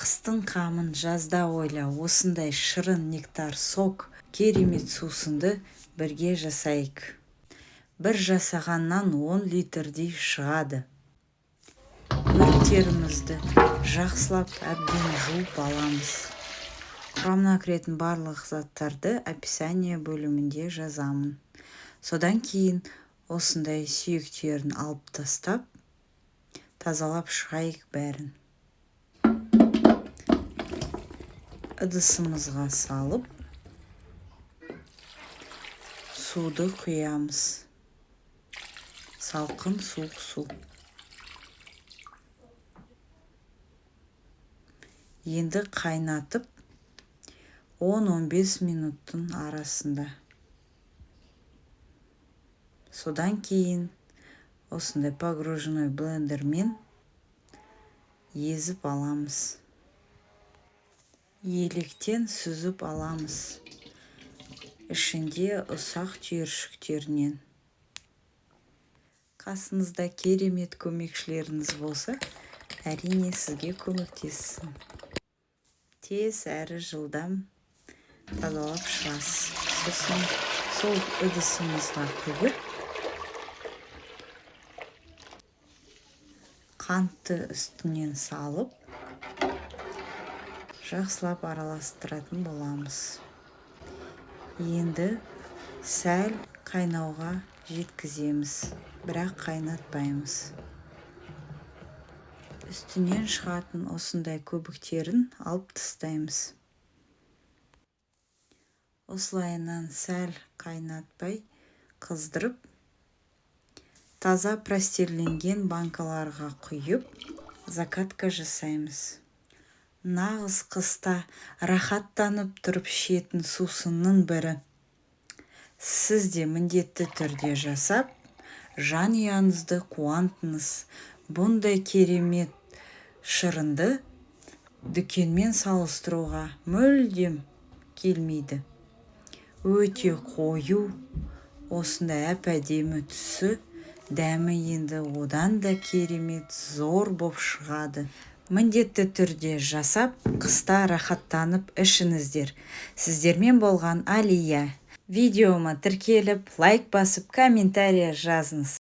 Қыстың қамын жазда ойла, осындай шырын нектар сок, керемет сусынды бірге жасайық. Бір жасағаннан 10 литрдей шығады. Өріктерімізді жақсылап әбден жуып аламыз. Құрамына кіретін барлық заттарды описание бөлімінде жазамын. Содан кейін осындай сүйектерін алып тастап, тазалап шығайық бәрін. Ыдысымызға салып, суды құямыз. Салқын суық су. Енді қайнатып 10-15 минуттың арасында. Содан кейін осындай погружной блендермен езіп аламыз. Електен сүзіп аламыз. Ішінде ұсақ түйіршіктерінен. Қасыңызда керемет көмекшілеріңіз болса, әрине сізге көмектесsin. Тез әрі жылдам тазалап шығасыз. Сосын сол ыдысымызға құйып, қантты үстінен салып, жақсылап араластыратын боламыз. Енді сәл қайнауға жеткіземіз, бірақ қайнатпаймыз. Үстінен шығатын осындай көбіктерін алып тастаймыз. Осылайынан сәл қайнатпай қыздырып, таза простерленген банкаларға құйып, закатка жасаймыз. Нағыз қыста рахаттанып тұрып ішетін сусынның бірі. Сіз де міндетті түрде жасап, жанұяңызды қуантыңыз. Бұндай керемет шырынды дүкенмен салыстыруға мүлдем келмейді. Өте қою, осындай әп-әдемі түсі, дәмі енді одан да керемет зор боп шығады. Міндетті түрде жасап, қыста рахаттанып ішіңіздер. Сіздермен болған Алия. Видеома тіркеліп, лайк басып, комментария жазыңыз.